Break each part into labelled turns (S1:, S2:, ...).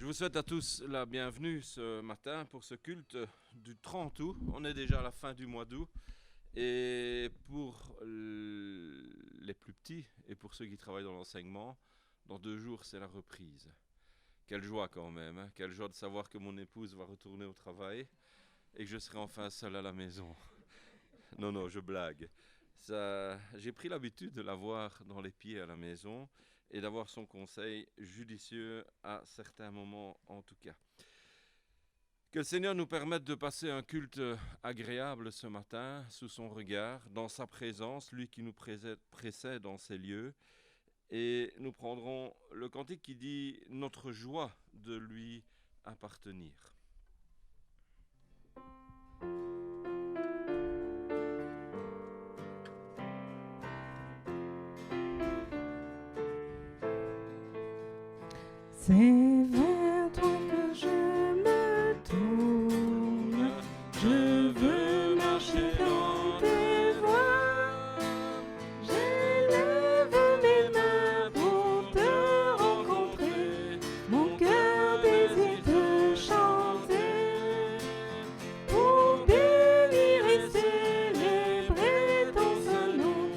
S1: Je vous souhaite à tous la bienvenue ce matin pour ce culte du 30 août. On est déjà à la fin du mois d'août. Et pour les plus petits et pour ceux qui travaillent dans l'enseignement, dans 2 jours, c'est la reprise. Quelle joie quand même, hein? Quelle joie de savoir que mon épouse va retourner au travail et que je serai enfin seul à la maison. Non, je blague. J'ai pris l'habitude de l'avoir dans les pieds à la maison et d'avoir son conseil judicieux à certains moments en tout cas. Que le Seigneur nous permette de passer un culte agréable ce matin, sous son regard, dans sa présence, lui qui nous précède dans ces lieux. Et nous prendrons le cantique qui dit « Notre joie de lui appartenir ».
S2: C'est vers toi que je me tourne, je veux marcher dans tes voies, j'élève mes mains pour te rencontrer, mon cœur désire te chanter, pour bénir et célébrer ton saint nom,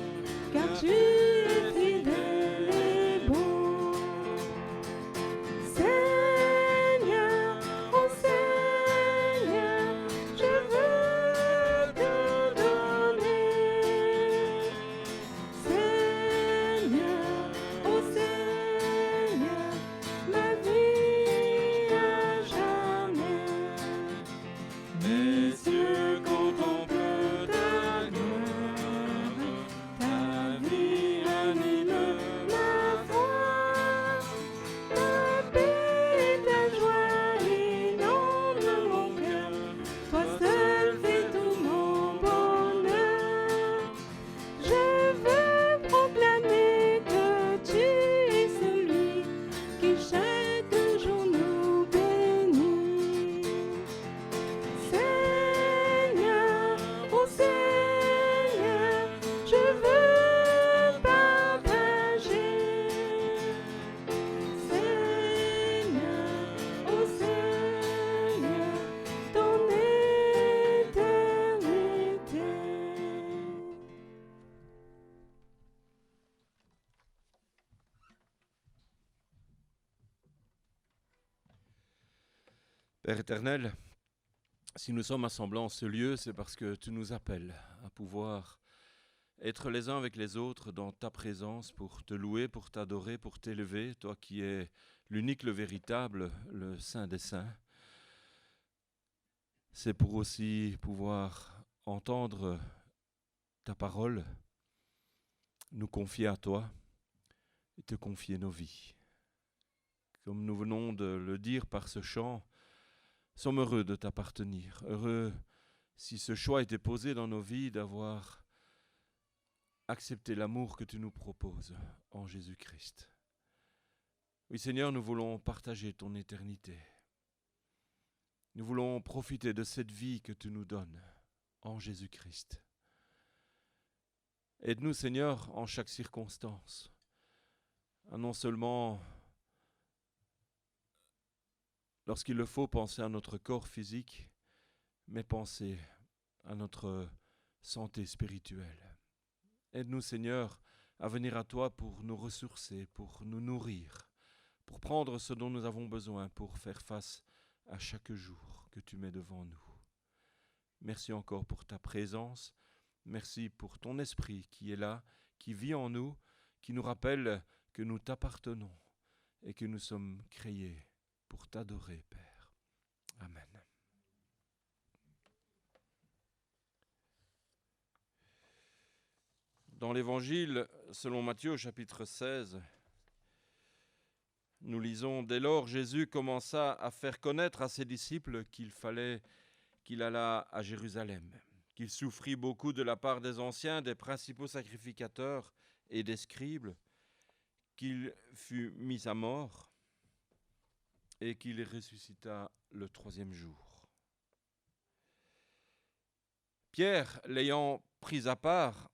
S2: car tu es fidèle et bon. Seigneur, oh Seigneur, je veux te donner. Seigneur, oh Seigneur, ma vie à jamais. Mes yeux contemplent ta gloire, ta vie anime ma foi. Ta paix et ta joie inondent mon cœur, toi seul fais tout mon bonheur. Je veux proclamer que tu es celui qui chaque jour nous bénit. Seigneur, oh Seigneur, je veux partager. Seigneur, oh Seigneur, ton éternité.
S1: Père éternel, si nous sommes assemblés en ce lieu, c'est parce que tu nous appelles à pouvoir être les uns avec les autres dans ta présence pour te louer, pour t'adorer, pour t'élever, toi qui es l'unique, le véritable, le Saint des Saints. C'est pour aussi pouvoir entendre ta parole, nous confier à toi et te confier nos vies. Comme nous venons de le dire par ce chant, sommes heureux de t'appartenir, heureux si ce choix était posé dans nos vies d'avoir accepté l'amour que tu nous proposes en Jésus-Christ. Oui Seigneur, nous voulons partager ton éternité. Nous voulons profiter de cette vie que tu nous donnes en Jésus-Christ. Aide-nous Seigneur en chaque circonstance, à non seulement lorsqu'il le faut penser à notre corps physique, mais penser à notre santé spirituelle. Aide-nous, Seigneur, à venir à toi pour nous ressourcer, pour nous nourrir, pour prendre ce dont nous avons besoin pour faire face à chaque jour que tu mets devant nous. Merci encore pour ta présence, merci pour ton esprit qui est là, qui vit en nous, qui nous rappelle que nous t'appartenons et que nous sommes créés pour t'adorer, Père. Amen. Dans l'Évangile, selon Matthieu, au chapitre 16, nous lisons « Dès lors, Jésus commença à faire connaître à ses disciples qu'il fallait qu'il allât à Jérusalem, qu'il souffrit beaucoup de la part des anciens, des principaux sacrificateurs et des scribes, qu'il fut mis à mort et qu'il ressuscita le 3e jour. » Pierre, l'ayant pris à part,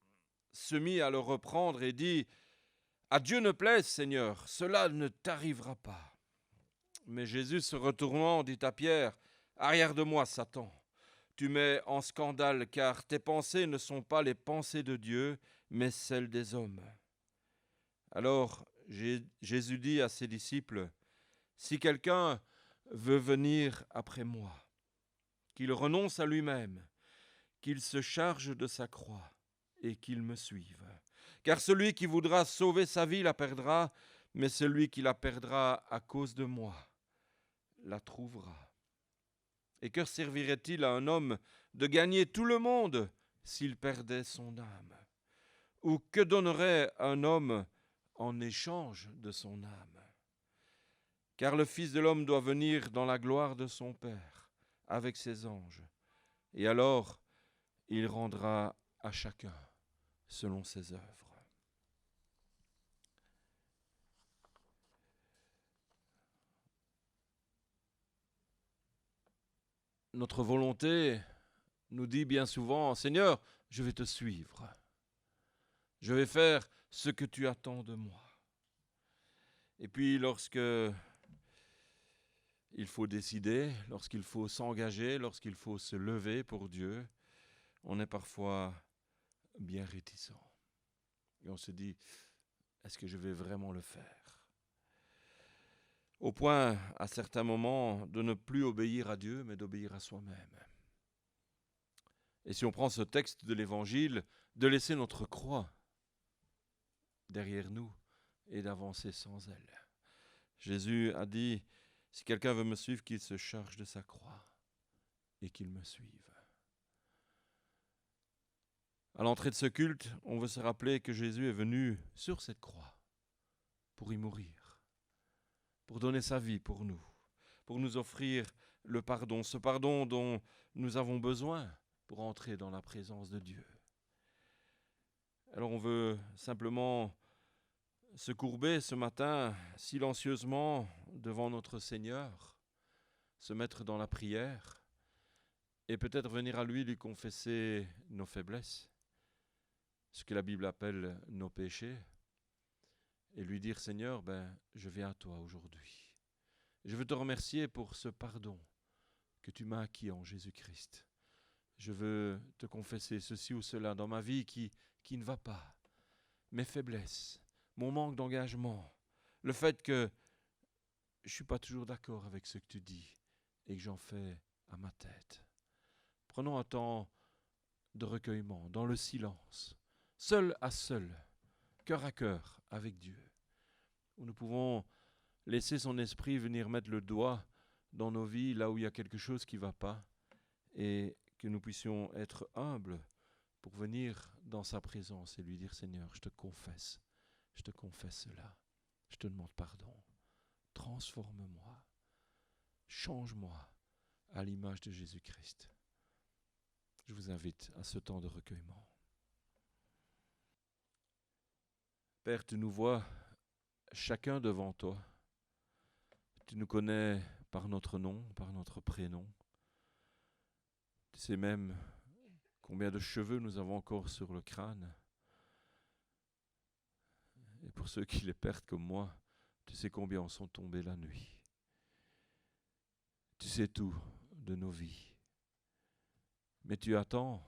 S1: se mit à le reprendre et dit « À Dieu ne plaise, Seigneur, cela ne t'arrivera pas. » Mais Jésus, se retournant, dit à Pierre, « Arrière de moi, Satan. Tu mets en scandale, car tes pensées ne sont pas les pensées de Dieu, mais celles des hommes. » Alors Jésus dit à ses disciples, « Si quelqu'un veut venir après moi, qu'il renonce à lui-même, qu'il se charge de sa croix et qu'il me suive. Car celui qui voudra sauver sa vie la perdra, mais celui qui la perdra à cause de moi la trouvera. Et que servirait-il à un homme de gagner tout le monde s'il perdait son âme? Ou que donnerait un homme en échange de son âme? Car le Fils de l'homme doit venir dans la gloire de son Père avec ses anges. Et alors, il rendra à chacun selon ses œuvres. » Notre volonté nous dit bien souvent, « Seigneur, je vais te suivre. Je vais faire ce que tu attends de moi. » Et puis lorsque il faut décider, lorsqu'il faut s'engager, lorsqu'il faut se lever pour Dieu, on est parfois bien réticent. Et on se dit, est-ce que je vais vraiment le faire? Au point, à certains moments, de ne plus obéir à Dieu, mais d'obéir à soi-même. Et si on prend ce texte de l'Évangile, de laisser notre croix derrière nous et d'avancer sans elle. Jésus a dit, si quelqu'un veut me suivre, qu'il se charge de sa croix et qu'il me suive. À l'entrée de ce culte, on veut se rappeler que Jésus est venu sur cette croix pour y mourir, pour donner sa vie pour nous offrir le pardon, ce pardon dont nous avons besoin pour entrer dans la présence de Dieu. Alors on veut simplement se courber ce matin silencieusement devant notre Seigneur, se mettre dans la prière et peut-être venir à lui confesser nos faiblesses, ce que la Bible appelle nos péchés, et lui dire, Seigneur, je viens à toi aujourd'hui. Je veux te remercier pour ce pardon que tu m'as acquis en Jésus-Christ. Je veux te confesser ceci ou cela dans ma vie qui ne va pas, mes faiblesses, mon manque d'engagement, le fait que je ne suis pas toujours d'accord avec ce que tu dis et que j'en fais à ma tête. Prenons un temps de recueillement, dans le silence, seul à seul, cœur à cœur avec Dieu, où nous pouvons laisser son esprit venir mettre le doigt dans nos vies, là où il y a quelque chose qui ne va pas, et que nous puissions être humbles pour venir dans sa présence et lui dire, Seigneur, je te confesse cela, je te demande pardon, transforme-moi, change-moi à l'image de Jésus-Christ. Je vous invite à ce temps de recueillement. Père, tu nous vois chacun devant toi. Tu nous connais par notre nom, par notre prénom. Tu sais même combien de cheveux nous avons encore sur le crâne. Et pour ceux qui les perdent comme moi, tu sais combien en sont tombés la nuit. Tu sais tout de nos vies. Mais tu attends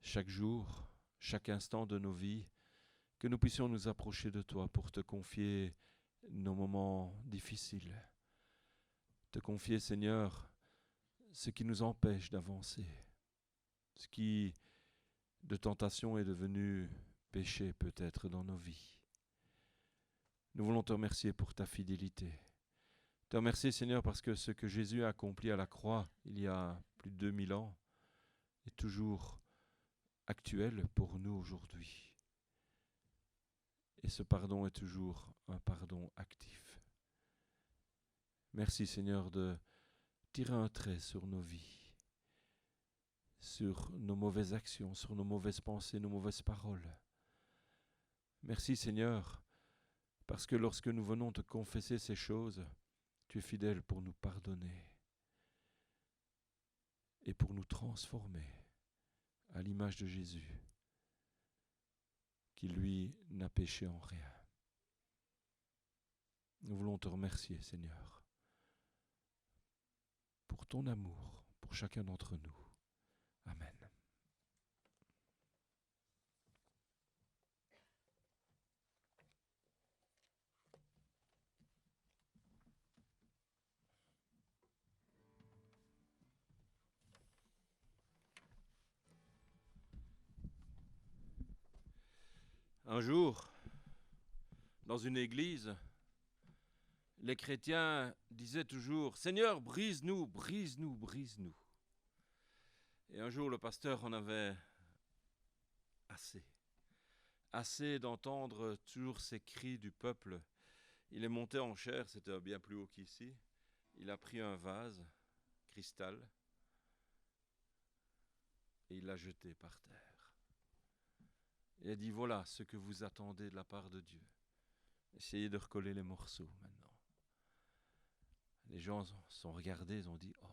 S1: chaque jour, chaque instant de nos vies, que nous puissions nous approcher de toi pour te confier nos moments difficiles. Te confier, Seigneur, ce qui nous empêche d'avancer, ce qui de tentation est devenu péché peut-être dans nos vies. Nous voulons te remercier pour ta fidélité. Te remercier, Seigneur, parce que ce que Jésus a accompli à la croix il y a plus de 2000 ans est toujours actuel pour nous aujourd'hui. Et ce pardon est toujours un pardon actif. Merci, Seigneur, de tirer un trait sur nos vies, sur nos mauvaises actions, sur nos mauvaises pensées, nos mauvaises paroles. Merci, Seigneur, parce que lorsque nous venons te confesser ces choses, tu es fidèle pour nous pardonner et pour nous transformer à l'image de Jésus, qui lui n'a péché en rien. Nous voulons te remercier, Seigneur, pour ton amour, pour chacun d'entre nous. Amen. Un jour, dans une église, les chrétiens disaient toujours « Seigneur, brise-nous, brise-nous, brise-nous ». Et un jour, le pasteur en avait assez d'entendre toujours ces cris du peuple. Il est monté en chair, c'était bien plus haut qu'ici. Il a pris un vase, cristal, et il l'a jeté par terre. Il a dit, voilà ce que vous attendez de la part de Dieu. Essayez de recoller les morceaux maintenant. Les gens sont regardés, ils ont dit, oh,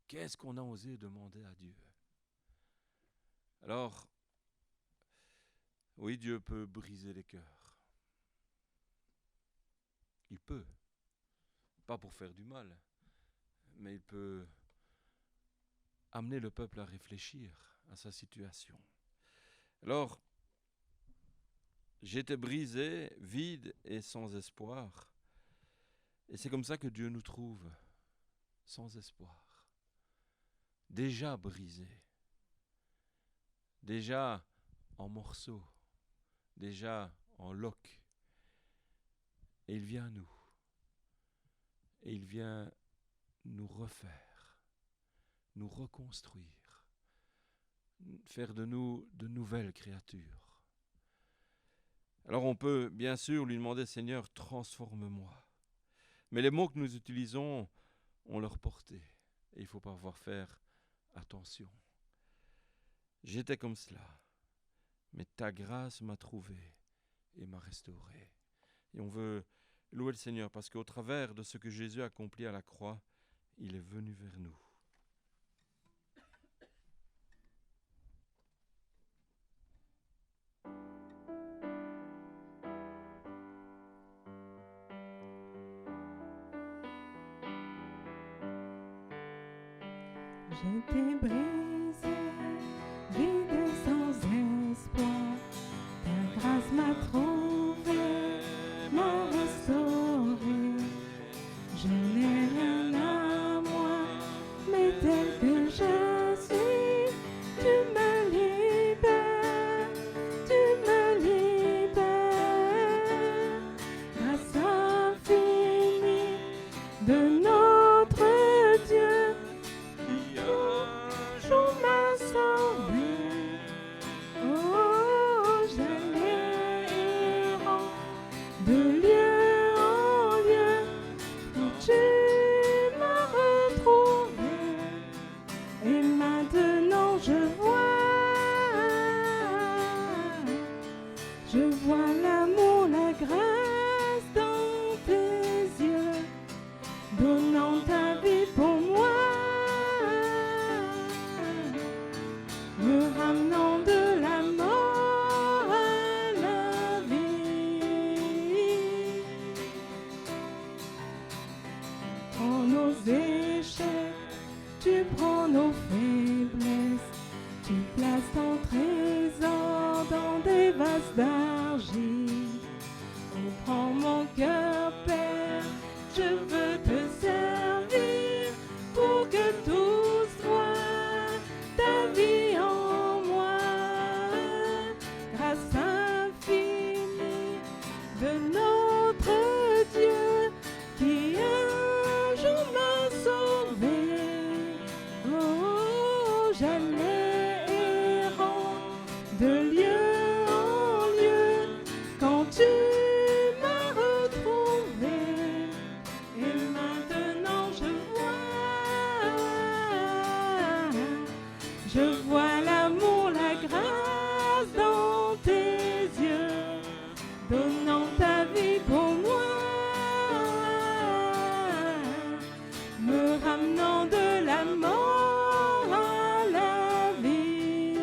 S1: qu'est-ce qu'on a osé demander à Dieu? Alors, oui, Dieu peut briser les cœurs. Il peut. Pas pour faire du mal, mais il peut amener le peuple à réfléchir à sa situation. Alors, j'étais brisé, vide et sans espoir. Et c'est comme ça que Dieu nous trouve, sans espoir. Déjà brisé, déjà en morceaux, déjà en loques. Et il vient à nous. Et il vient nous refaire, nous reconstruire, faire de nous de nouvelles créatures. Alors on peut bien sûr lui demander, Seigneur, transforme-moi. Mais les mots que nous utilisons ont leur portée. Et il faut pouvoir faire attention. J'étais comme cela, mais ta grâce m'a trouvé et m'a restauré. Et on veut louer le Seigneur parce qu'au travers de ce que Jésus a accompli à la croix, il est venu vers nous.
S2: J'étais brisé, vide et sans espoir. Ta grâce m'a trouvé, m'a restauré. Je n'ai rien à moi, mais tel que je suis, tu me libères, tu me libères. Grâce infinie de notre Dieu, tu m'as sauvé. Oh, j'allais errant de lieu en lieu, puis tu m'as retrouvé. Et maintenant je vois l'amour, la grâce dans tes yeux, donnant ta vie pour moi, me ramenant de la mort à la vie. Prends nos échecs, tu prends nos faiblesses, tu places ton trésor dans des vases d'argile. Oh, prends mon cœur, Père, je veux te servir pour que tout soit ta vie en moi. Grâce infinie de notre Dieu qui un jour m'a sauvé. Oh, j'allais errant de lieu en lieu quand tu m'as retrouvé. Et maintenant je vois l'amour, la grâce dans tes yeux, donnant ta vie pour moi, me ramenant de la mort à la vie.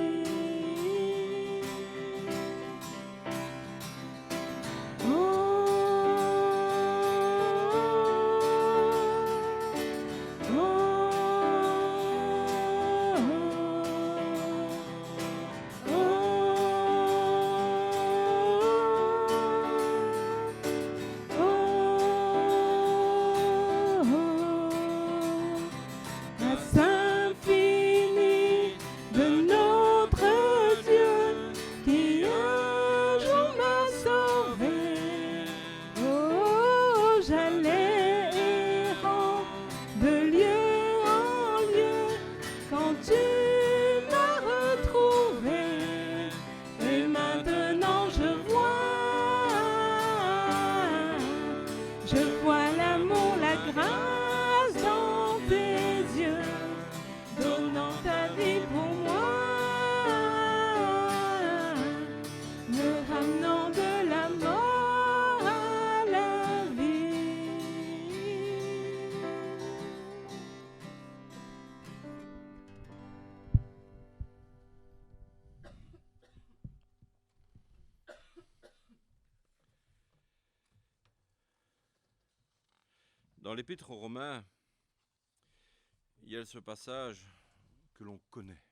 S1: Dans l'Épître aux Romains, il y a ce passage que l'on connaît.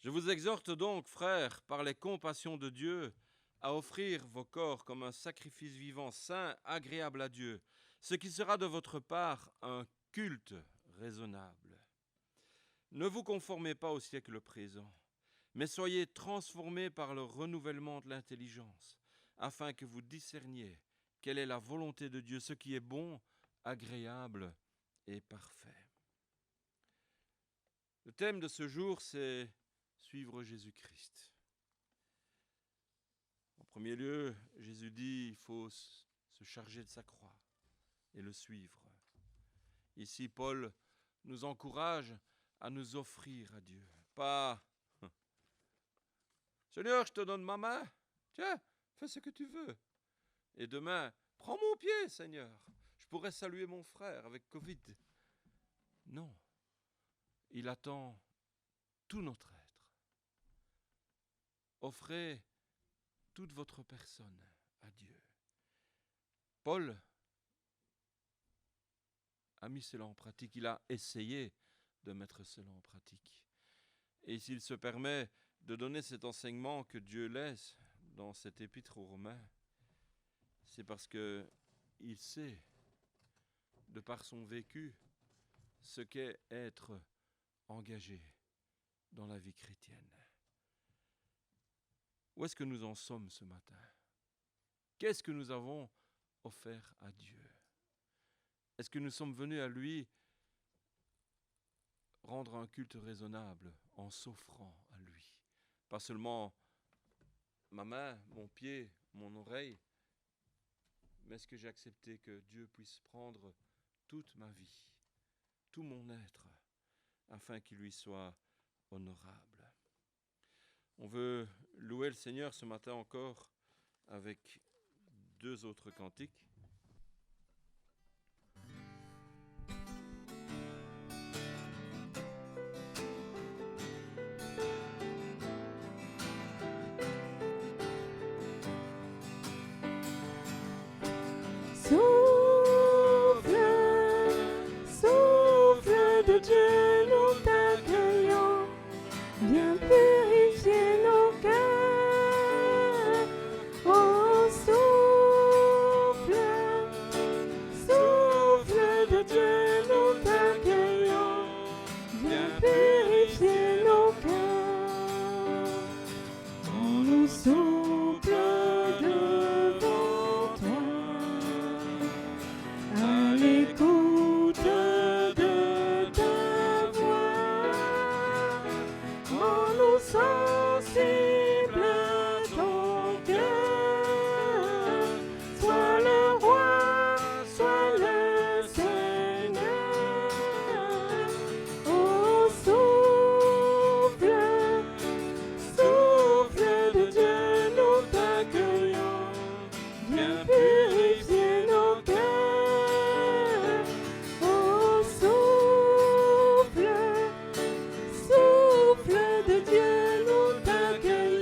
S1: Je vous exhorte donc, frères, par les compassions de Dieu, à offrir vos corps comme un sacrifice vivant, saint, agréable à Dieu, ce qui sera de votre part un culte raisonnable. Ne vous conformez pas au siècle présent, mais soyez transformés par le renouvellement de l'intelligence, afin que vous discerniez quelle est la volonté de Dieu, ce qui est bon, agréable et parfait. Le thème de ce jour, c'est suivre Jésus-Christ. En premier lieu, Jésus dit qu'il faut se charger de sa croix et le suivre. Ici, Paul nous encourage à nous offrir à Dieu. Pas « Seigneur, je te donne ma main, tiens, fais ce que tu veux. » Et demain, « Prends mon pied, Seigneur, je pourrais saluer mon frère avec Covid. » Non, il attend tout notre être. Offrez toute votre personne à Dieu. Paul a mis cela en pratique, il a essayé de mettre cela en pratique. Et s'il se permet de donner cet enseignement que Dieu laisse dans cette épître aux Romains, c'est parce qu'il sait, de par son vécu, ce qu'est être engagé dans la vie chrétienne. Où est-ce que nous en sommes ce matin? Qu'est-ce que nous avons offert à Dieu? Est-ce que nous sommes venus à lui rendre un culte raisonnable en s'offrant à lui? Pas seulement ma main, mon pied, mon oreille, mais est-ce que j'ai accepté que Dieu puisse prendre toute ma vie, tout mon être, afin qu'il lui soit honorable? On veut louer le Seigneur ce matin encore avec 2 autres cantiques.
S2: Souffle, souffle de Dieu, nous t'accueillons, viens purifier nos cœurs. Oh, souffle, souffle de Dieu, nous t'accueillons, viens purifier nos cœurs. On nous souffle devant toi, à l'écoute de ta voix, rends-nous sensibles ton cœur. Sois le roi, sois le Seigneur. Oh, souffle, souffle de Dieu, nous t'accueillons, viens purifier nos cœurs. Oh, souffle, souffle de Dieu, nous t'accueillons,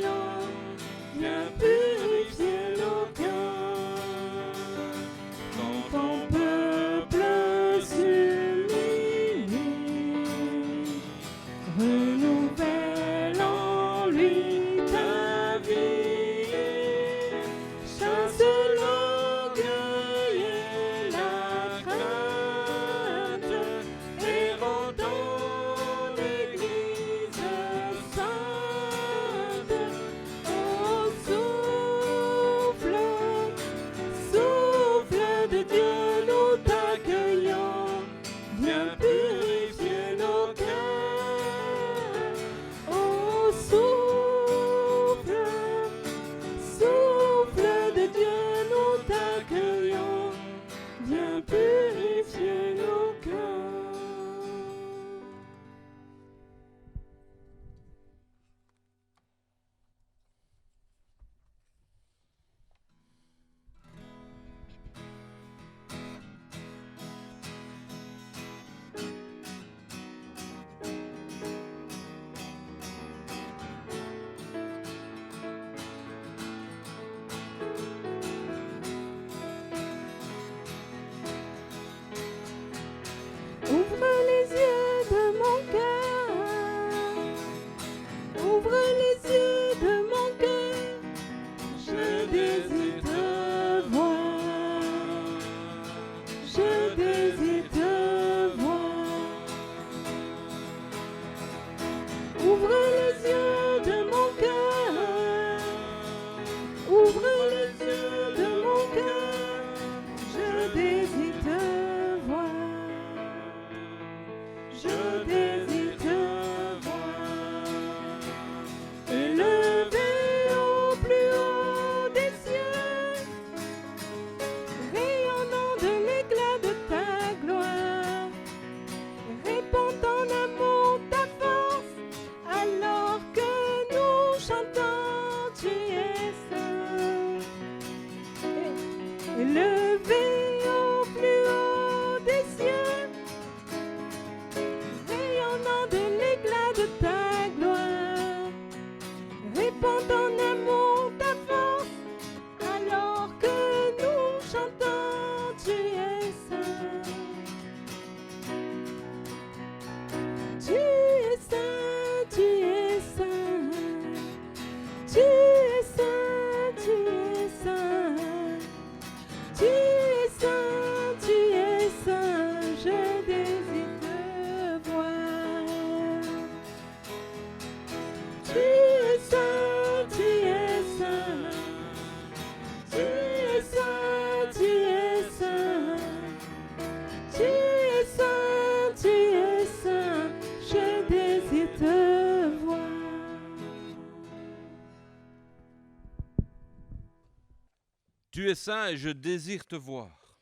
S1: Tu es saint et je désire te voir.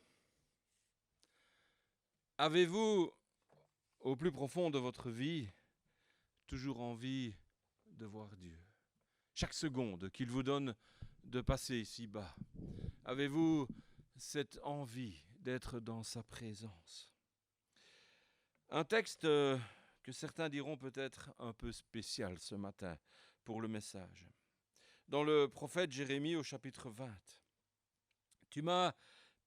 S1: Avez-vous, au plus profond de votre vie, toujours envie de voir Dieu? Chaque seconde qu'il vous donne de passer ici-bas, avez-vous cette envie d'être dans sa présence? Un texte que certains diront peut-être un peu spécial ce matin pour le message. Dans le prophète Jérémie au chapitre 20. Tu m'as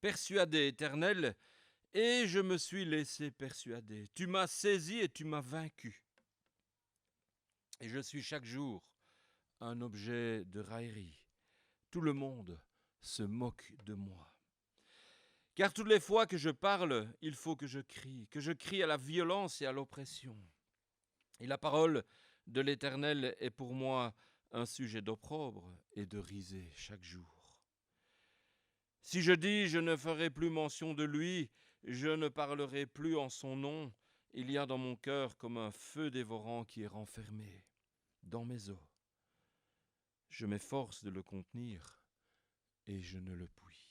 S1: persuadé, Éternel, et je me suis laissé persuader. Tu m'as saisi et tu m'as vaincu. Et je suis chaque jour un objet de raillerie. Tout le monde se moque de moi. Car toutes les fois que je parle, il faut que je crie à la violence et à l'oppression. Et la parole de l'Éternel est pour moi un sujet d'opprobre et de risée chaque jour. Si je dis je ne ferai plus mention de lui, je ne parlerai plus en son nom, il y a dans mon cœur comme un feu dévorant qui est renfermé dans mes os. Je m'efforce de le contenir et je ne le puis.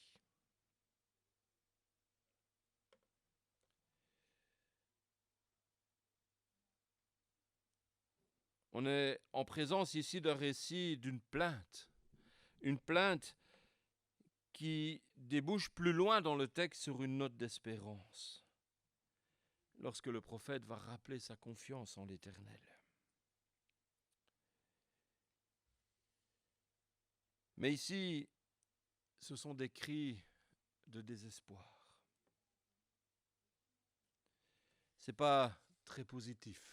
S1: On est en présence ici d'un récit d'une plainte. Une plainte qui débouche plus loin dans le texte sur une note d'espérance, lorsque le prophète va rappeler sa confiance en l'Éternel. Mais ici, ce sont des cris de désespoir. Ce n'est pas très positif.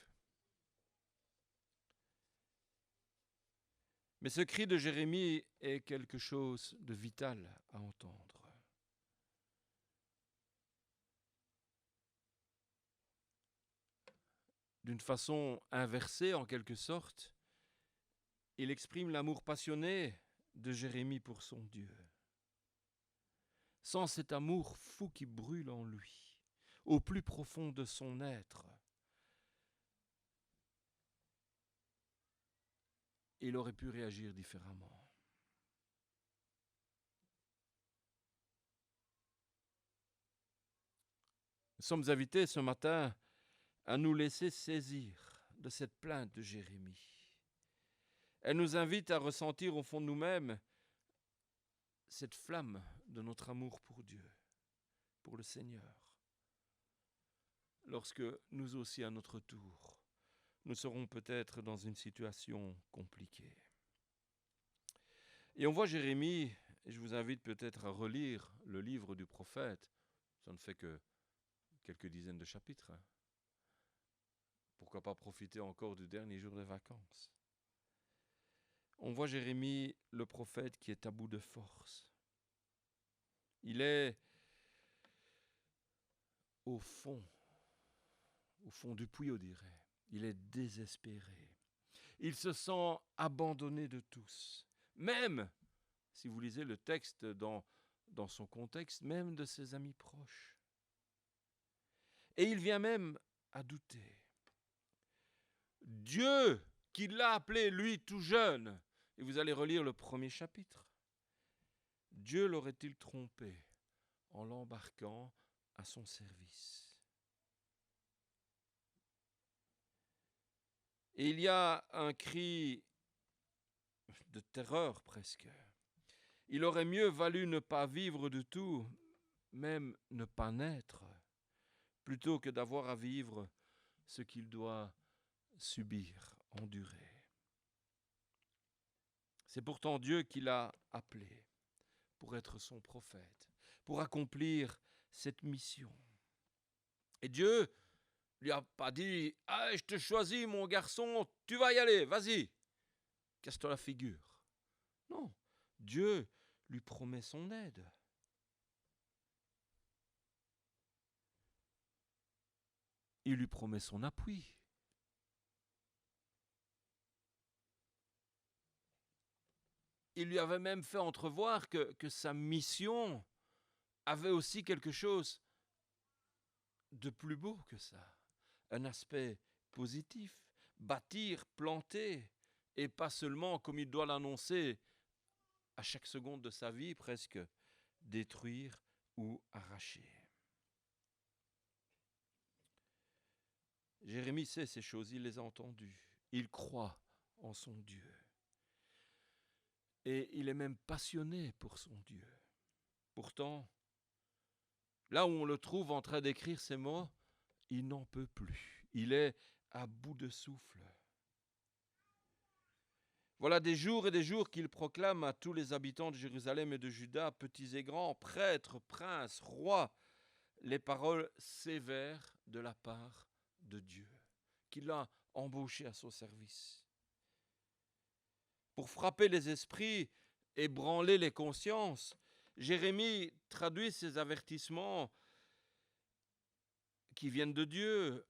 S1: Mais ce cri de Jérémie est quelque chose de vital à entendre. D'une façon inversée en quelque sorte, il exprime l'amour passionné de Jérémie pour son Dieu. Sans cet amour fou qui brûle en lui, au plus profond de son être, il aurait pu réagir différemment. Nous sommes invités ce matin à nous laisser saisir de cette plainte de Jérémie. Elle nous invite à ressentir au fond de nous-mêmes cette flamme de notre amour pour Dieu, pour le Seigneur. Lorsque nous aussi, à notre tour, nous serons peut-être dans une situation compliquée. Et on voit Jérémie, et je vous invite peut-être à relire le livre du prophète. Ça ne fait que quelques dizaines de chapitres. Pourquoi pas profiter encore du dernier jour de vacances? On voit Jérémie, le prophète, qui est à bout de force. Il est au fond du puits, on dirait. Il est désespéré. Il se sent abandonné de tous. Même, si vous lisez le texte dans son contexte, même de ses amis proches. Et il vient même à douter. Dieu, qui l'a appelé, lui, tout jeune, et vous allez relire le premier chapitre, Dieu l'aurait-il trompé en l'embarquant à son service? Et il y a un cri de terreur presque. Il aurait mieux valu ne pas vivre du tout, même ne pas naître, plutôt que d'avoir à vivre ce qu'il doit subir, endurer. C'est pourtant Dieu qui l'a appelé pour être son prophète, pour accomplir cette mission. Et Dieu lui a pas dit « Ah, je te choisis, mon garçon, tu vas y aller, vas-y, casse-toi la figure. » Non, Dieu lui promet son aide. Il lui promet son appui. Il lui avait même fait entrevoir que sa mission avait aussi quelque chose de plus beau que ça. Un aspect positif, bâtir, planter, et pas seulement, comme il doit l'annoncer, à chaque seconde de sa vie presque, détruire ou arracher. Jérémie sait ces choses, il les a entendues. Il croit en son Dieu. Et il est même passionné pour son Dieu. Pourtant, là où on le trouve en train d'écrire ces mots, il n'en peut plus. Il est à bout de souffle. Voilà des jours et des jours qu'il proclame à tous les habitants de Jérusalem et de Juda, petits et grands, prêtres, princes, rois, les paroles sévères de la part de Dieu, qu'il a embauché à son service. Pour frapper les esprits, ébranler les consciences, Jérémie traduit ces avertissements qui viennent de Dieu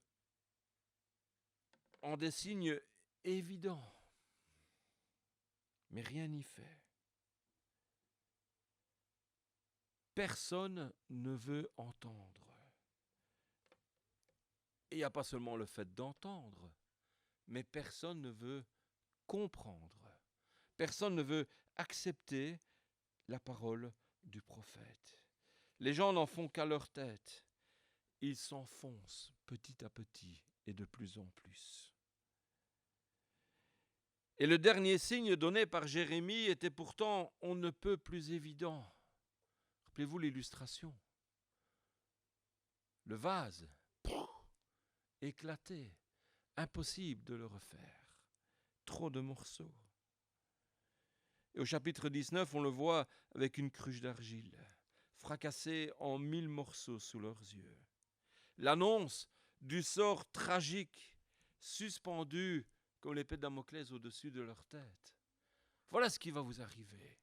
S1: en des signes évidents. Mais rien n'y fait. Personne ne veut entendre. Et il n'y a pas seulement le fait d'entendre, mais personne ne veut comprendre. Personne ne veut accepter la parole du prophète. Les gens n'en font qu'à leur tête. Ils s'enfoncent petit à petit et de plus en plus. Et le dernier signe donné par Jérémie était pourtant on ne peut plus évident. Rappelez-vous l'illustration. Le vase, éclaté, impossible de le refaire. Trop de morceaux. Et au chapitre 19, on le voit avec une cruche d'argile, fracassée en 1000 morceaux sous leurs yeux. L'annonce du sort tragique, suspendu comme l'épée de Damoclès au-dessus de leur tête. Voilà ce qui va vous arriver.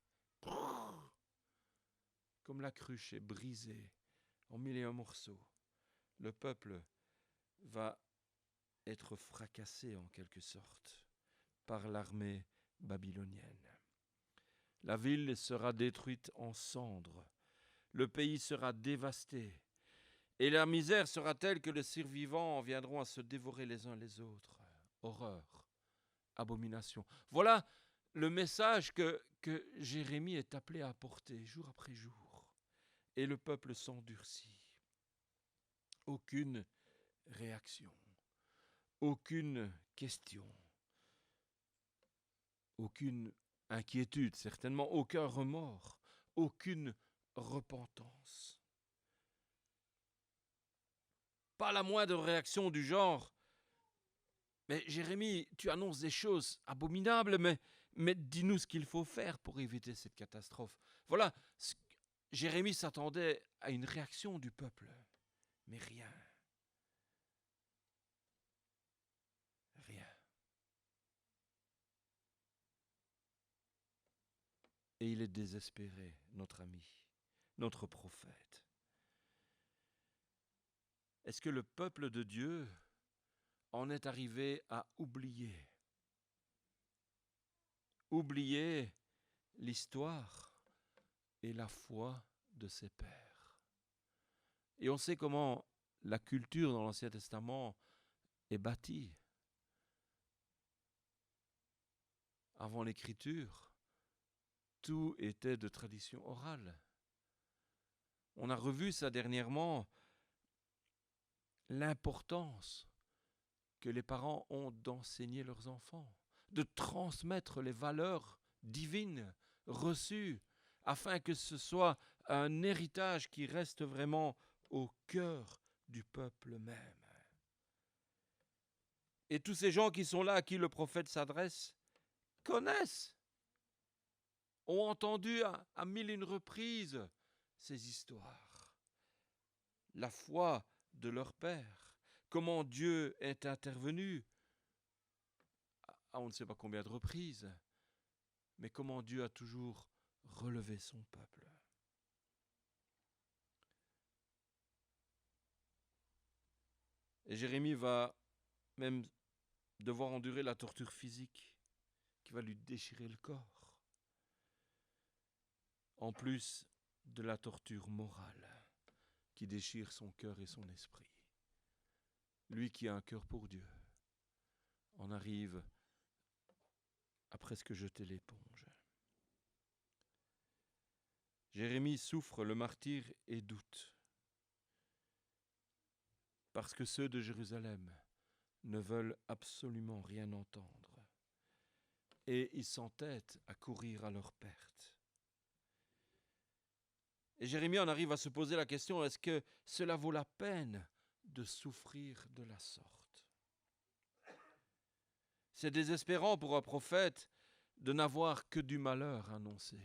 S1: Comme la cruche est brisée en 1001 morceaux, le peuple va être fracassé en quelque sorte par l'armée babylonienne. La ville sera détruite en cendres, le pays sera dévasté, et la misère sera telle que les survivants viendront à se dévorer les uns les autres. Horreur, abomination. Voilà le message que Jérémie est appelé à apporter jour après jour. Et le peuple s'endurcit. Aucune réaction, aucune question, aucune inquiétude, certainement aucun remords, aucune repentance. Pas la moindre réaction du genre « Mais Jérémie, tu annonces des choses abominables, mais dis-nous ce qu'il faut faire pour éviter cette catastrophe. » Voilà, Jérémie s'attendait à une réaction du peuple, mais rien. Rien. Et il est désespéré, notre ami, notre prophète. Est-ce que le peuple de Dieu en est arrivé à oublier l'histoire et la foi de ses pères? Et on sait comment la culture dans l'Ancien Testament est bâtie. Avant l'Écriture, tout était de tradition orale. On a revu ça dernièrement, l'importance que les parents ont d'enseigner leurs enfants, de transmettre les valeurs divines reçues, afin que ce soit un héritage qui reste vraiment au cœur du peuple même. Et tous ces gens qui sont là, à qui le prophète s'adresse, connaissent, ont entendu à 1001 reprises ces histoires. La foi de leur père, comment Dieu est intervenu, à on ne sait pas combien de reprises, mais comment Dieu a toujours relevé son peuple. Et Jérémie va même devoir endurer la torture physique qui va lui déchirer le corps, en plus de la torture morale qui déchire son cœur et son esprit. Lui qui a un cœur pour Dieu en arrive à presque jeter l'éponge. Jérémie souffre le martyre et doute, parce que ceux de Jérusalem ne veulent absolument rien entendre, et ils s'entêtent à courir à leur perte. Et Jérémie en arrive à se poser la question, est-ce que cela vaut la peine de souffrir de la sorte? C'est désespérant pour un prophète de n'avoir que du malheur annoncé.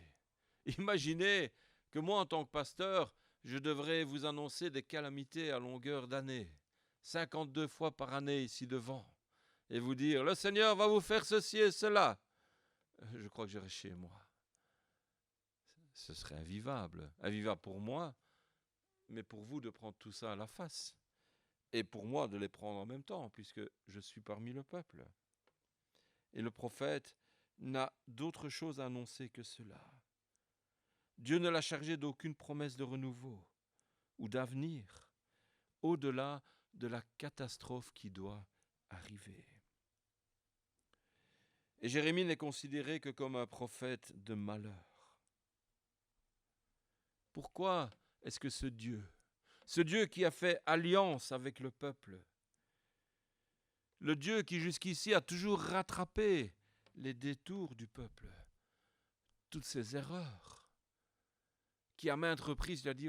S1: Imaginez que moi, en tant que pasteur, je devrais vous annoncer des calamités à longueur d'année, 52 fois par année ici devant, et vous dire, le Seigneur va vous faire ceci et cela. Je crois que j'irai chez moi. Ce serait invivable pour moi, mais pour vous de prendre tout ça à la face, et pour moi de les prendre en même temps, puisque je suis parmi le peuple. Et le prophète n'a d'autre chose à annoncer que cela. Dieu ne l'a chargé d'aucune promesse de renouveau ou d'avenir, au-delà de la catastrophe qui doit arriver. Et Jérémie n'est considéré que comme un prophète de malheur. Pourquoi est-ce que ce Dieu qui a fait alliance avec le peuple, le Dieu qui jusqu'ici a toujours rattrapé les détours du peuple, toutes ses erreurs, qui à maintes reprises lui a dit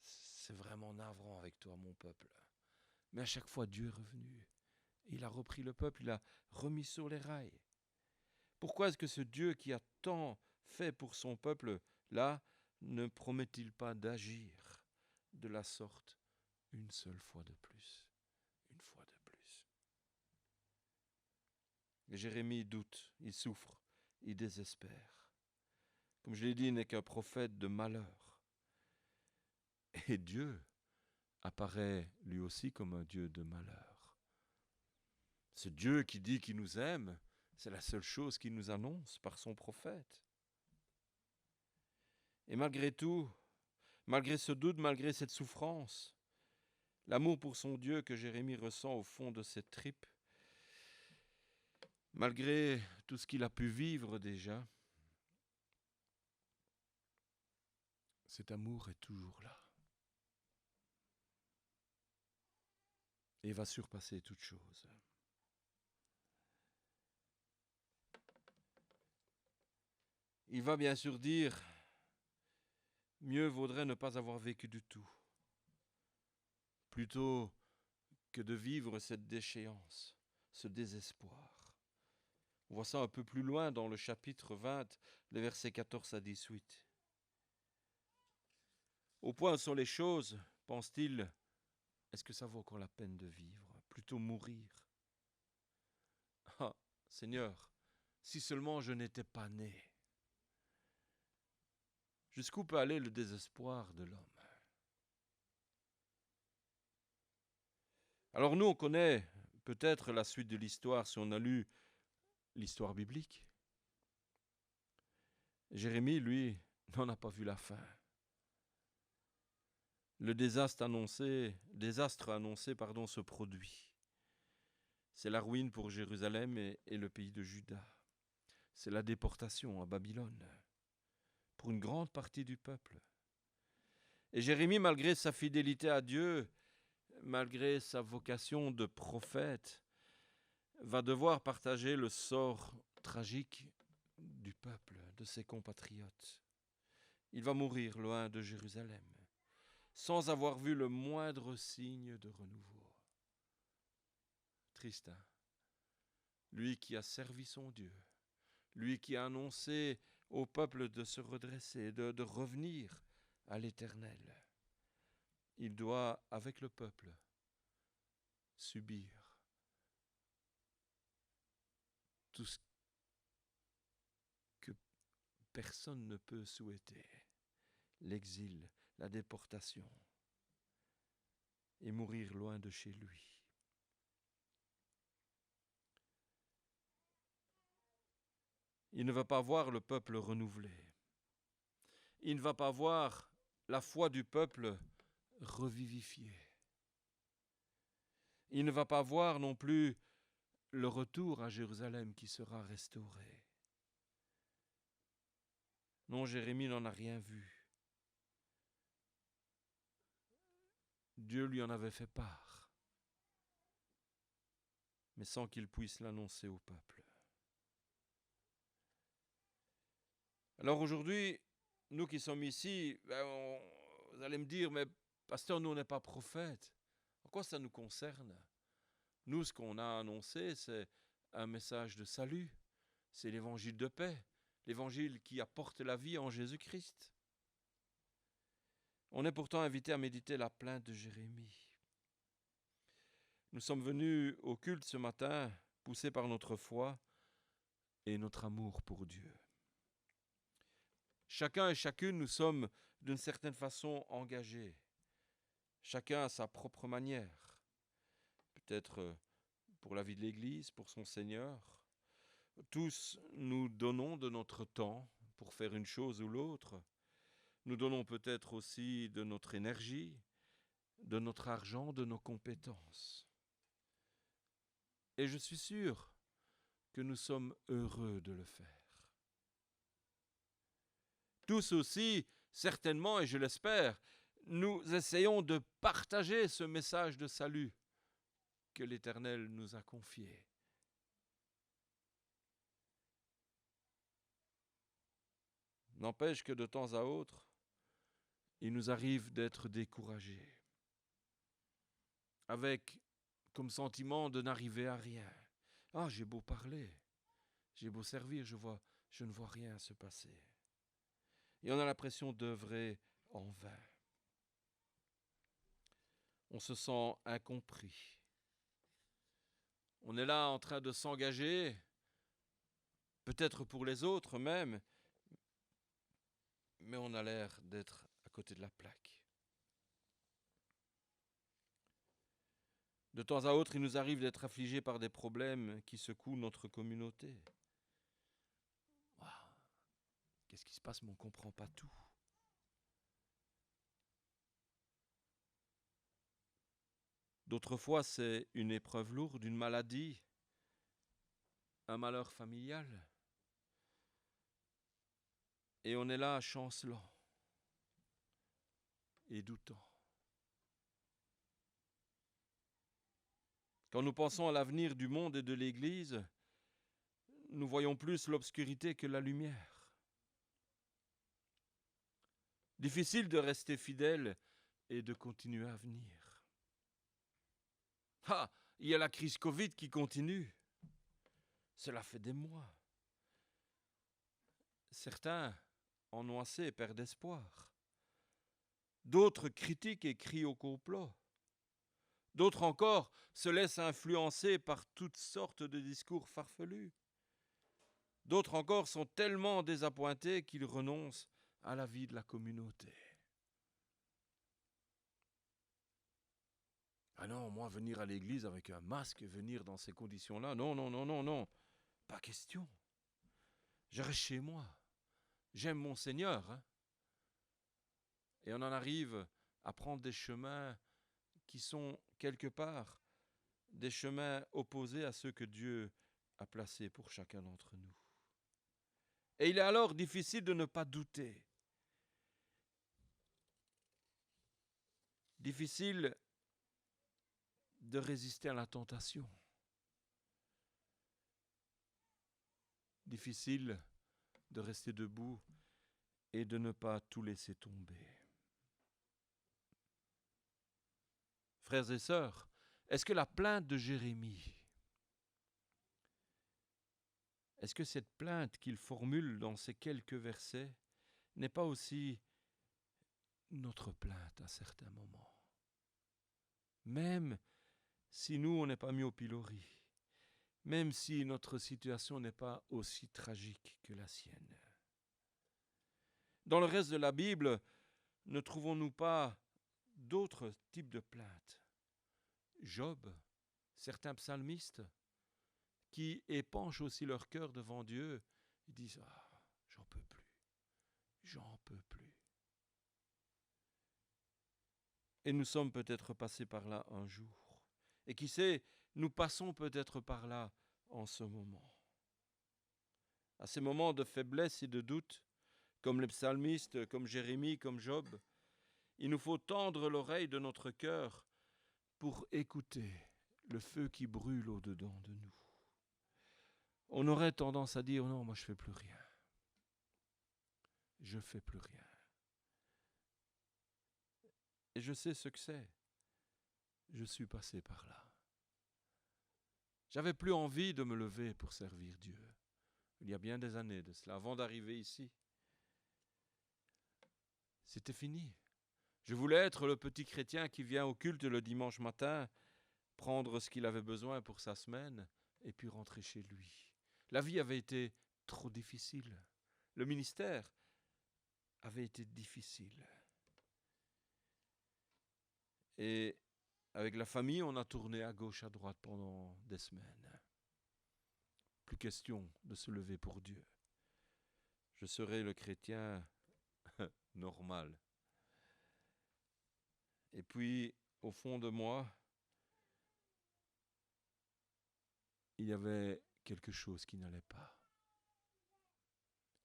S1: c'est vraiment navrant avec toi mon peuple. Mais à chaque fois Dieu est revenu. Il a repris le peuple, il l'a remis sur les rails. Pourquoi est-ce que ce Dieu qui a tant fait pour son peuple là ne promet-il pas d'agir de la sorte une seule fois de plus? Une fois de plus. Et Jérémie doute, il souffre, il désespère. Comme je l'ai dit, il n'est qu'un prophète de malheur. Et Dieu apparaît lui aussi comme un Dieu de malheur. Ce Dieu qui dit qu'il nous aime, c'est la seule chose qu'il nous annonce par son prophète. Et malgré tout, malgré ce doute, malgré cette souffrance, l'amour pour son Dieu que Jérémie ressent au fond de ses tripes, malgré tout ce qu'il a pu vivre déjà, cet amour est toujours là. Et va surpasser toute chose. Il va bien sûr dire, mieux vaudrait ne pas avoir vécu du tout, plutôt que de vivre cette déchéance, ce désespoir. On voit ça un peu plus loin dans le chapitre 20, les versets 14 à 18. Au point où sont les choses, pense-t-il, est-ce que ça vaut encore la peine de vivre? Plutôt mourir. Ah, Seigneur, si seulement je n'étais pas né. Jusqu'où peut aller le désespoir de l'homme? Alors nous, on connaît peut-être la suite de l'histoire si on a lu l'histoire biblique. Jérémie, lui, n'en a pas vu la fin. Le désastre annoncé se produit. C'est la ruine pour Jérusalem et le pays de Juda. C'est la déportation à Babylone pour une grande partie du peuple. Et Jérémie, malgré sa fidélité à Dieu, malgré sa vocation de prophète, va devoir partager le sort tragique du peuple, de ses compatriotes. Il va mourir loin de Jérusalem, sans avoir vu le moindre signe de renouveau. Triste, hein? Lui qui a servi son Dieu, lui qui a annoncé au peuple de se redresser, de revenir à l'Éternel. Il doit, avec le peuple, subir tout ce que personne ne peut souhaiter, l'exil, la déportation, et mourir loin de chez lui. Il ne va pas voir le peuple renouvelé. Il ne va pas voir la foi du peuple revivifiée. Il ne va pas voir non plus le retour à Jérusalem qui sera restauré. Non, Jérémie n'en a rien vu. Dieu lui en avait fait part, mais sans qu'il puisse l'annoncer au peuple. Alors aujourd'hui, nous qui sommes ici, vous allez me dire, mais pasteur, nous on n'est pas prophète. En quoi ça nous concerne? Nous, ce qu'on a annoncé, c'est un message de salut. C'est l'évangile de paix, l'évangile qui apporte la vie en Jésus-Christ. On est pourtant invité à méditer la plainte de Jérémie. Nous sommes venus au culte ce matin, poussés par notre foi et notre amour pour Dieu. Chacun et chacune, nous sommes d'une certaine façon engagés. Chacun à sa propre manière. Peut-être pour la vie de l'Église, pour son Seigneur. Tous nous donnons de notre temps pour faire une chose ou l'autre. Nous donnons peut-être aussi de notre énergie, de notre argent, de nos compétences. Et je suis sûr que nous sommes heureux de le faire. Tous aussi, certainement, et je l'espère, nous essayons de partager ce message de salut que l'Éternel nous a confié. N'empêche que de temps à autre, il nous arrive d'être découragés, avec comme sentiment de n'arriver à rien. Ah, j'ai beau parler, j'ai beau servir, je ne vois rien se passer. Et on a l'impression d'œuvrer en vain. On se sent incompris. On est là en train de s'engager, peut-être pour les autres même, mais on a l'air d'être à côté de la plaque. De temps à autre, il nous arrive d'être affligés par des problèmes qui secouent notre communauté. Wow. Qu'est-ce qui se passe, mais on ne comprend pas tout. D'autres fois, c'est une épreuve lourde, une maladie, un malheur familial. Et on est là chancelant et doutant. Quand nous pensons à l'avenir du monde et de l'Église, nous voyons plus l'obscurité que la lumière. Difficile de rester fidèle et de continuer à venir. Ah, il y a la crise Covid qui continue. Cela fait des mois. Certains en ont assez et perdent espoir. D'autres critiquent et crient au complot. D'autres encore se laissent influencer par toutes sortes de discours farfelus. D'autres encore sont tellement désappointés qu'ils renoncent à la vie de la communauté. Ah non, moi venir à l'église avec un masque, venir dans ces conditions-là, non, pas question. Je reste chez moi. J'aime mon Seigneur. Et on en arrive à prendre des chemins qui sont quelque part des chemins opposés à ceux que Dieu a placés pour chacun d'entre nous. Et il est alors difficile de ne pas douter. Difficile de résister à la tentation. Difficile de rester debout et de ne pas tout laisser tomber. Frères et sœurs, est-ce que la plainte de Jérémie, est-ce que cette plainte qu'il formule dans ces quelques versets n'est pas aussi notre plainte à certains moments? Même si nous, on n'est pas mis au pilori, même si notre situation n'est pas aussi tragique que la sienne. Dans le reste de la Bible, ne trouvons-nous pas d'autres types de plaintes? Job, certains psalmistes, qui épanchent aussi leur cœur devant Dieu, ils disent « Ah, j'en peux plus. » Et nous sommes peut-être passés par là un jour. Et qui sait, nous passons peut-être par là en ce moment. À ces moments de faiblesse et de doute, Comme les psalmistes, comme Jérémie, comme Job, il nous faut tendre l'oreille de notre cœur pour écouter le feu qui brûle au-dedans de nous. On aurait tendance à dire, non, moi je ne fais plus rien. Je ne fais plus rien. Et je sais ce que c'est. Je suis passé par là. J'avais plus envie de me lever pour servir Dieu. Il y a bien des années de cela, avant d'arriver ici. C'était fini. Je voulais être le petit chrétien qui vient au culte le dimanche matin, prendre ce qu'il avait besoin pour sa semaine, et puis rentrer chez lui. La vie avait été trop difficile. Le ministère avait été difficile. Et avec la famille, on a tourné à gauche, à droite pendant des semaines. Plus question de se lever pour Dieu. Je serai le chrétien normal. Et puis, au fond de moi, il y avait quelque chose qui n'allait pas.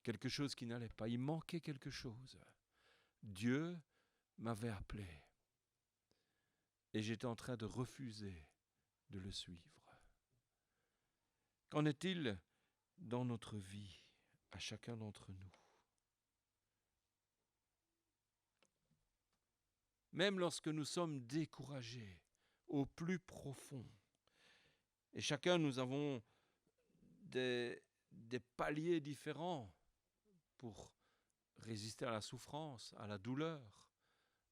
S1: Quelque chose qui n'allait pas. Il manquait quelque chose. Dieu m'avait appelé. Et j'étais en train de refuser de le suivre. Qu'en est-il dans notre vie, à chacun d'entre nous? Même lorsque nous sommes découragés au plus profond, et chacun nous avons des paliers différents pour résister à la souffrance, à la douleur,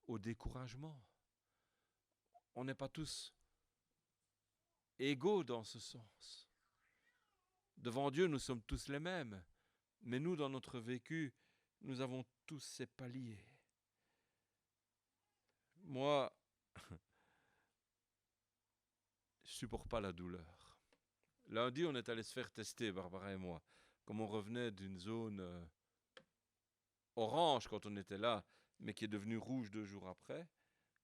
S1: au découragement. On n'est pas tous égaux dans ce sens. Devant Dieu, nous sommes tous les mêmes, mais nous, dans notre vécu, nous avons tous ces paliers. Moi, je ne supporte pas la douleur. Lundi, on est allé se faire tester, Barbara et moi. Comme on revenait d'une zone orange quand on était là, mais qui est devenue rouge 2 jours après,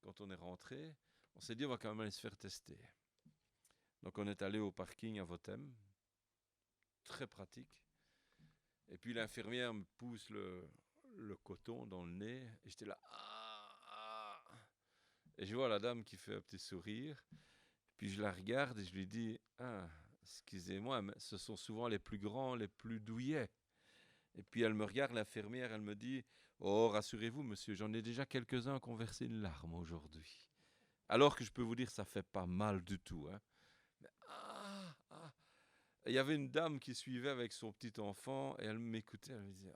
S1: quand on est rentré, on s'est dit on va quand même aller se faire tester. Donc on est allé au parking à Votem, très pratique. Et puis l'infirmière me pousse le coton dans le nez, et j'étais là, et je vois la dame qui fait un petit sourire, puis je la regarde et je lui dis, excusez-moi, mais ce sont souvent les plus grands, les plus douillets. Et puis elle me regarde, l'infirmière, elle me dit, oh, rassurez-vous, monsieur, j'en ai déjà quelques-uns qui ont versé une larme aujourd'hui. Alors que je peux vous dire, ça fait pas mal du tout. Hein. Mais, il y avait une dame qui suivait avec son petit enfant, et elle m'écoutait, elle me disait,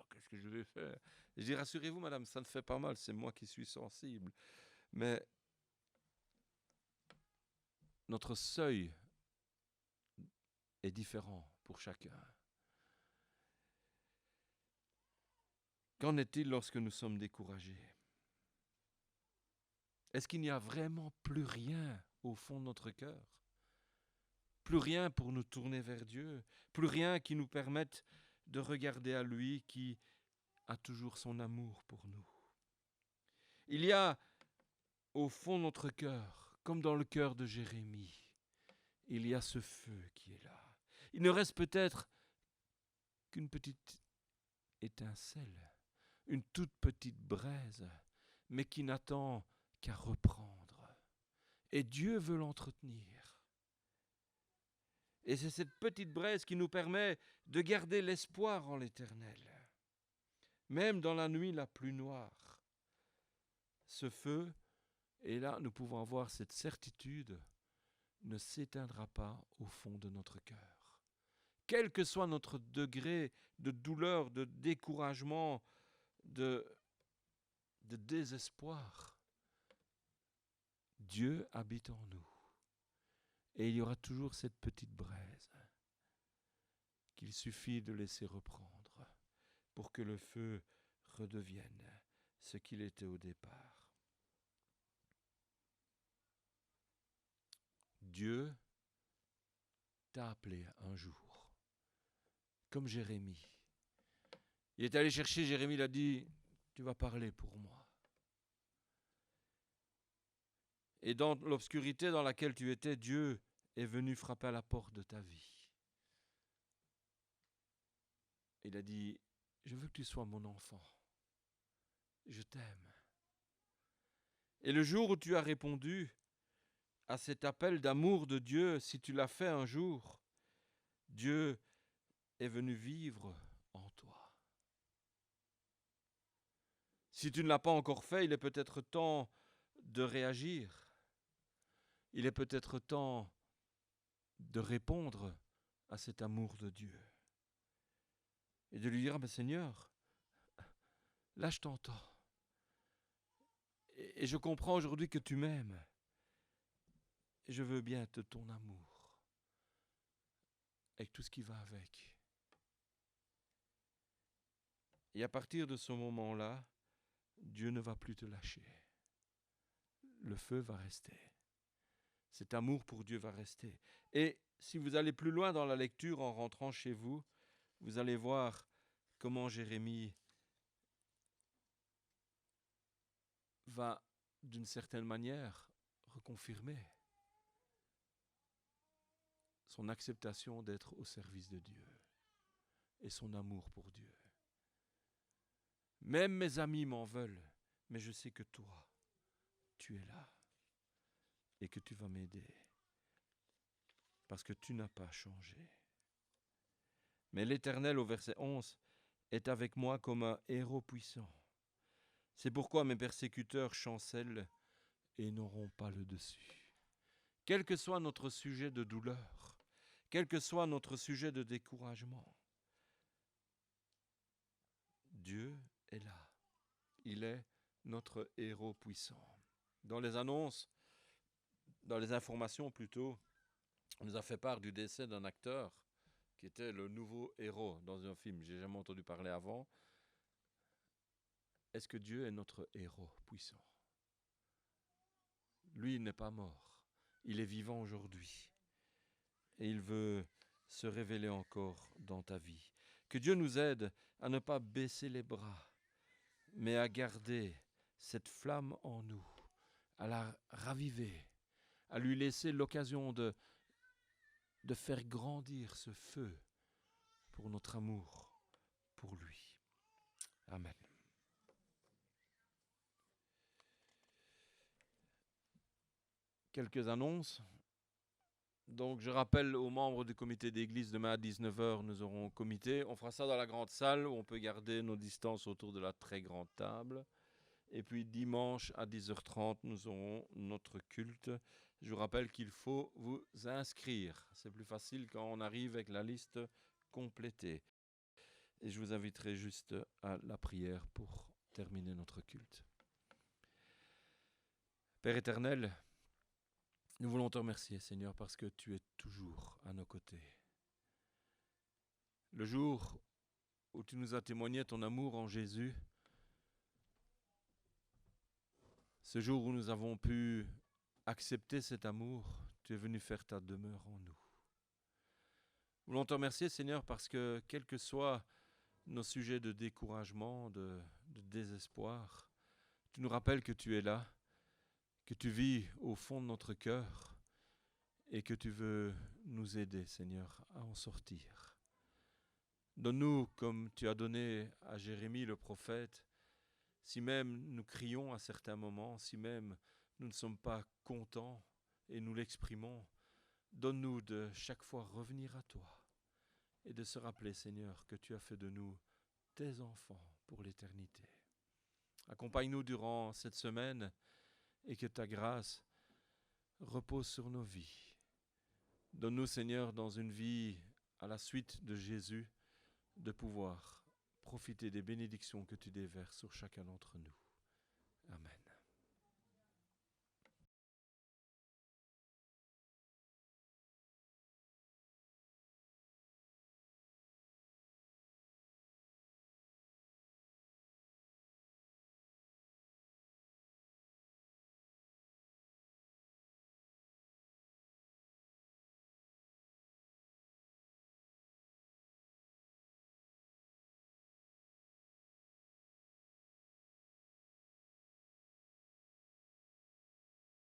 S1: qu'est-ce que je vais faire? Et je dis, rassurez-vous, madame, ça ne fait pas mal, c'est moi qui suis sensible. Mais notre seuil est différent pour chacun. Qu'en est-il lorsque nous sommes découragés? Est-ce qu'il n'y a vraiment plus rien au fond de notre cœur? Plus rien pour nous tourner vers Dieu? Plus rien qui nous permette de regarder à lui qui a toujours son amour pour nous? Il y a au fond de notre cœur, comme dans le cœur de Jérémie, il y a ce feu qui est là. Il ne reste peut-être qu'une petite étincelle, une toute petite braise, mais qui n'attend qu'à reprendre. Et Dieu veut l'entretenir. Et c'est cette petite braise qui nous permet de garder l'espoir en l'Éternel. Même dans la nuit la plus noire, ce feu, et là nous pouvons avoir cette certitude, ne s'éteindra pas au fond de notre cœur. Quel que soit notre degré de douleur, de découragement, de désespoir, Dieu habite en nous. Et il y aura toujours cette petite braise qu'il suffit de laisser reprendre pour que le feu redevienne ce qu'il était au départ. Dieu t'a appelé un jour, comme Jérémie. Il est allé chercher, Jérémie l'a dit, tu vas parler pour moi. Et dans l'obscurité dans laquelle tu étais, Dieu est venu frapper à la porte de ta vie. Il a dit, je veux que tu sois mon enfant. Je t'aime. Et le jour où tu as répondu à cet appel d'amour de Dieu, si tu l'as fait un jour, Dieu est venu vivre en toi. Si tu ne l'as pas encore fait, il est peut-être temps de réagir. Il est peut-être temps de répondre à cet amour de Dieu. Et de lui dire, mais Seigneur, là je t'entends. Et je comprends aujourd'hui que tu m'aimes. Et je veux bien ton amour. Avec tout ce qui va avec. Et à partir de ce moment-là, Dieu ne va plus te lâcher. Le feu va rester. Cet amour pour Dieu va rester. Et si vous allez plus loin dans la lecture en rentrant chez vous, vous allez voir comment Jérémie va, d'une certaine manière, reconfirmer son acceptation d'être au service de Dieu et son amour pour Dieu. Même mes amis m'en veulent, mais je sais que toi, tu es là et que tu vas m'aider parce que tu n'as pas changé. Mais l'Éternel, au verset 11, est avec moi comme un héros puissant. C'est pourquoi mes persécuteurs chancellent et n'auront pas le dessus. Quel que soit notre sujet de douleur, quel que soit notre sujet de découragement, Dieu est là. Il est notre héros puissant. Dans les annonces, dans les informations plutôt, on nous a fait part du décès d'un acteur qui était le nouveau héros dans un film. J'ai jamais entendu parler avant. Est-ce que Dieu est notre héros puissant? Lui, il n'est pas mort. Il est vivant aujourd'hui. Et il veut se révéler encore dans ta vie. Que Dieu nous aide à ne pas baisser les bras, mais à garder cette flamme en nous, à la raviver, à lui laisser l'occasion de faire grandir ce feu pour notre amour pour lui. Amen. Quelques annonces. Donc je rappelle aux membres du comité d'église, demain à 19h, nous aurons comité. On fera ça dans la grande salle où on peut garder nos distances autour de la très grande table. Et puis dimanche à 10h30, nous aurons notre culte. Je vous rappelle qu'il faut vous inscrire. C'est plus facile quand on arrive avec la liste complétée. Et je vous inviterai juste à la prière pour terminer notre culte. Père éternel, nous voulons te remercier, Seigneur, parce que tu es toujours à nos côtés. Le jour où tu nous as témoigné ton amour en Jésus, ce jour où nous avons pu accepter cet amour, tu es venu faire ta demeure en nous. Nous voulons te remercier, Seigneur, parce que quels que soient nos sujets de découragement, de désespoir, tu nous rappelles que tu es là, que tu vis au fond de notre cœur et que tu veux nous aider, Seigneur, à en sortir. Donne-nous, comme tu as donné à Jérémie le prophète, si même nous crions à certains moments, si même nous ne sommes pas contents et nous l'exprimons, donne-nous de chaque fois revenir à toi et de se rappeler, Seigneur, que tu as fait de nous tes enfants pour l'éternité. Accompagne-nous durant cette semaine et que ta grâce repose sur nos vies. Donne-nous, Seigneur, dans une vie à la suite de Jésus, de pouvoir profiter des bénédictions que tu déverses sur chacun d'entre nous. Amen.